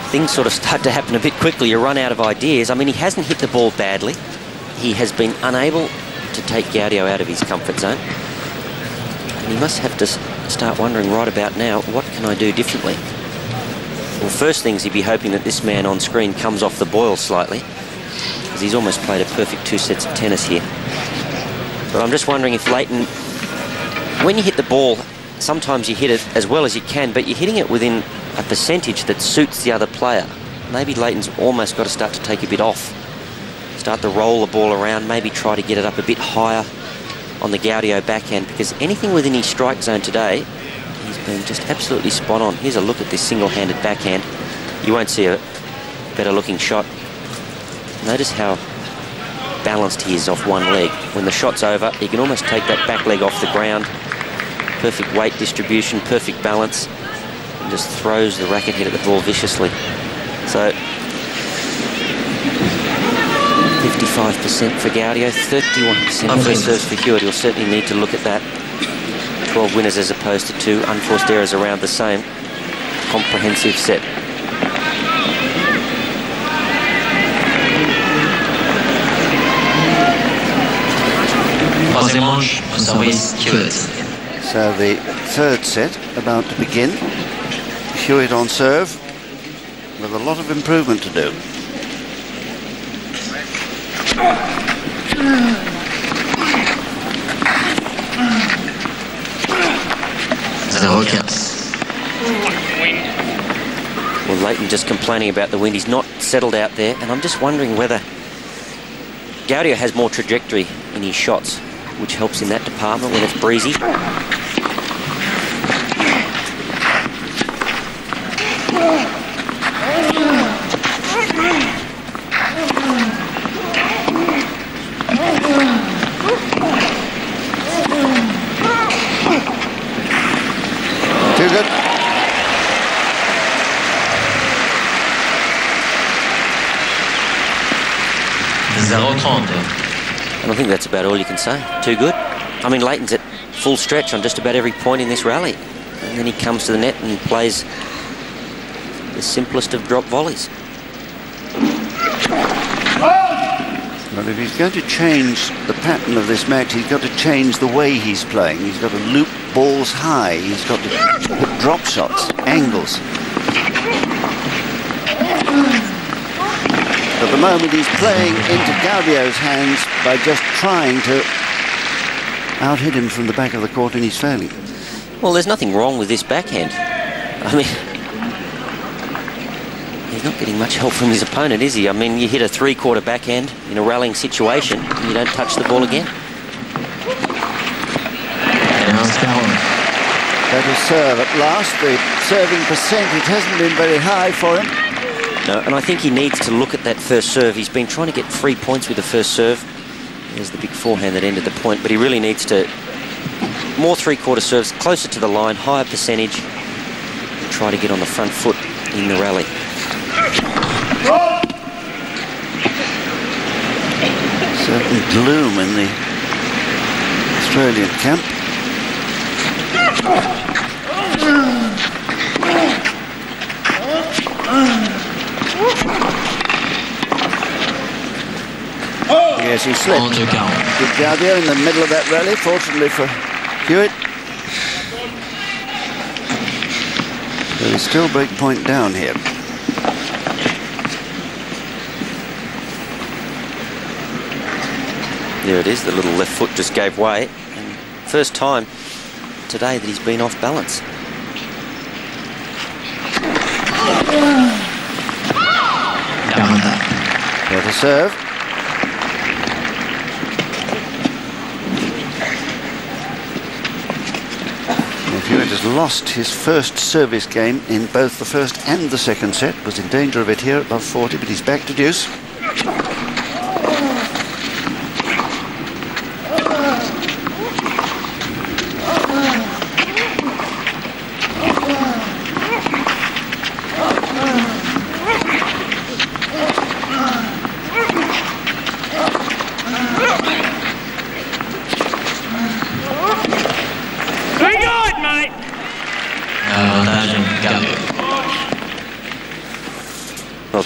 things sort of start to happen a bit quickly. You run out of ideas. I mean, he hasn't hit the ball badly. He has been unable to take Gaudio out of his comfort zone. And he must have to start wondering right about now, what can I do differently? Well, first things, he'd be hoping that this man on screen comes off the boil slightly, because he's almost played a perfect 2 sets of tennis here. But I'm just wondering if Leighton, when you hit the ball, sometimes you hit it as well as you can, but you're hitting it within a percentage that suits the other player. Maybe Leighton's almost got to start to take a bit off. Start to roll the ball around, maybe try to get it up a bit higher on the Gaudio backhand, because anything within his strike zone today, he's been just absolutely spot on. Here's a look at this single-handed backhand. You won't see a better looking shot. Notice how balanced he is off one leg. When the shot's over, he can almost take that back leg off the ground. Perfect weight distribution, perfect balance, and just throws the racket head at the ball viciously. So 55% for Gaudio, 31% first serves for Hewitt. He'll certainly need to look at that. 12 winners as opposed to 2 unforced errors around the same. Comprehensive set. So the third set about to begin. Hewitt on serve with a lot of improvement to do. Well, Leighton just complaining about the wind. He's not settled out there, and I'm just wondering whether Gaudio has more trajectory in his shots, which helps in that department when it's breezy. Too good. And I think that's about all you can say. Too good. I mean, Leighton's at full stretch on just about every point in this rally. And then he comes to the net and plays the simplest of drop volleys. Well, if he's going to change the pattern of this match, he's got to change the way he's playing. He's got to loop balls high. He's got to put drop shots, angles. At the moment, he's playing into Gaudio's hands by just trying to out-hit him from the back of the court, and he's failing. Well, there's nothing wrong with this backhand. I mean, he's not getting much help from his opponent, is he? I mean, you hit a three-quarter backhand in a rallying situation, and you don't touch the ball again. Better serve at last. The serving percentage hasn't been very high for him. No, and I think he needs to look at that first serve. He's been trying to get 3 points with the first serve. There's the big forehand that ended the point, but he really needs to more three-quarter serves, closer to the line, higher percentage, and try to get on the front foot in the rally. Certain gloom in the Australian camp. Yes, he slipped. Good Gaudio in the middle of that rally, fortunately for Hewitt. But he's still break point down here. There it is, the little left foot just gave way. And first time today that he's been off balance. Better serve. Hewitt has lost his first service game in both the first and the second set. Was in danger of it here at love 40, but he's back to deuce.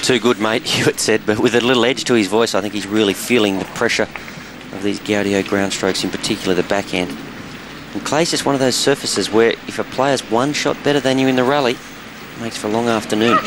too good, mate, Hewitt said, but with a little edge to his voice, I think he's really feeling the pressure of these Gaudio ground strokes, in particular the backhand. And clay's just one of those surfaces where if a player's one shot better than you in the rally, it makes for a long afternoon.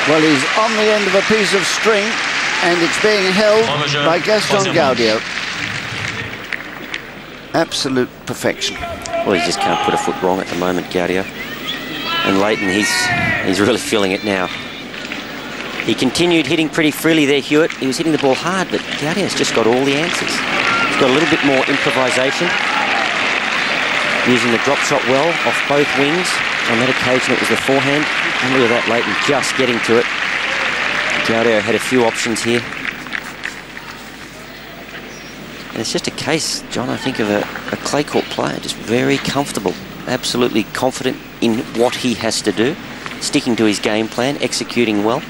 Well, he's on the end of a piece of string, and it's being held by Gaston Gaudio. Absolute perfection. Well, he just can't put a foot wrong at the moment, Gaudio. And Leighton, he's really feeling it now. He continued hitting pretty freely there, Hewitt. He was hitting the ball hard, but Gaudio's just got all the answers. He's got a little bit more improvisation, using the drop shot well off both wings. On that occasion, it was the forehand. And look at that, Leighton just getting to it. Gaudio had a few options here. And it's just a case, John, I think, of a clay court player, just very comfortable, absolutely confident in what he has to do, sticking to his game plan, executing well.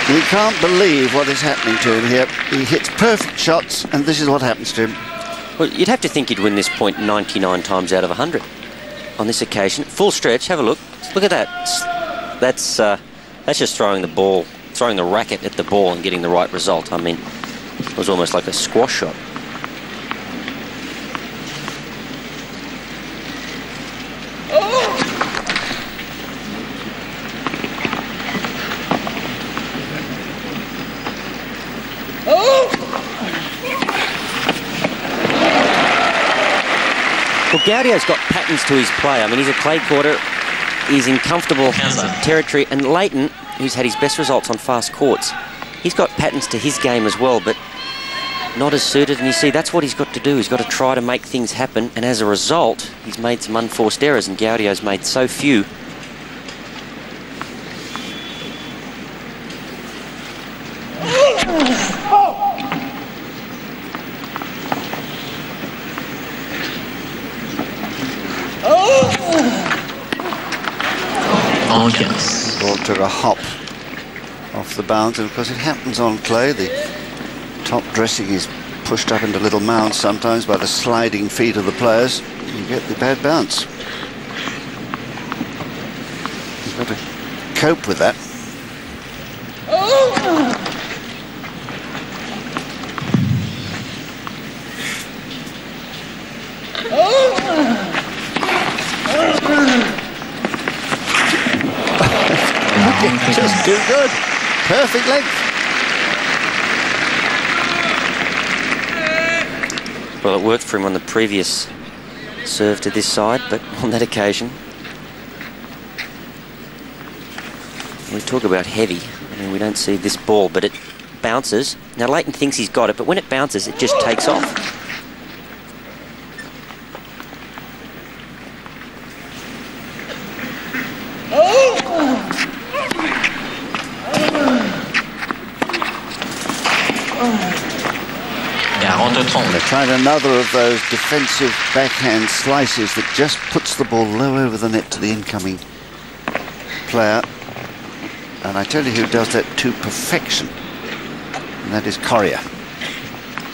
We can't believe what is happening to him here. He hits perfect shots, and this is what happens to him. Well, you'd have to think he'd win this point 99 times out of 100. On this occasion, full stretch, have a look. Look at that. That's just throwing the ball, throwing the racket at the ball and getting the right result. I mean, it was almost like a squash shot. Well, Gaudio's got patterns to his play. I mean, he's a clay courter. He's in comfortable territory. And Leighton, who's had his best results on fast courts, he's got patterns to his game as well, but not as suited. And you see, that's what he's got to do. He's got to try to make things happen. And as a result, he's made some unforced errors, and Gaudio's made so few. Ball took a hop off the bounce, and of course it happens on clay. The top dressing is pushed up into little mounds sometimes by the sliding feet of the players. You get the bad bounce. You've got to cope with that. Just too good. Perfect length. Well, it worked for him on the previous serve to this side, but on that occasion, we talk about heavy. I mean, we don't see this ball, but it bounces. Now, Leighton thinks he's got it, but when it bounces, it just takes off. They tried another of those defensive backhand slices that just puts the ball low over the net to the incoming player. And I tell you who does that to perfection, and that is Correa.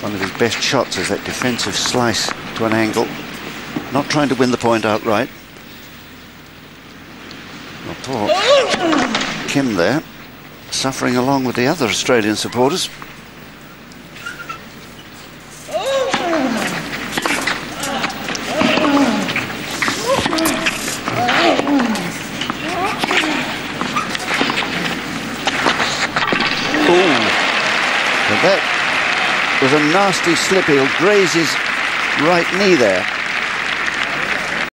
One of his best shots is that defensive slice to an angle, not trying to win the point outright. Well, poor Kim there, suffering along with the other Australian supporters. That was a nasty slip. He'll graze his right knee there.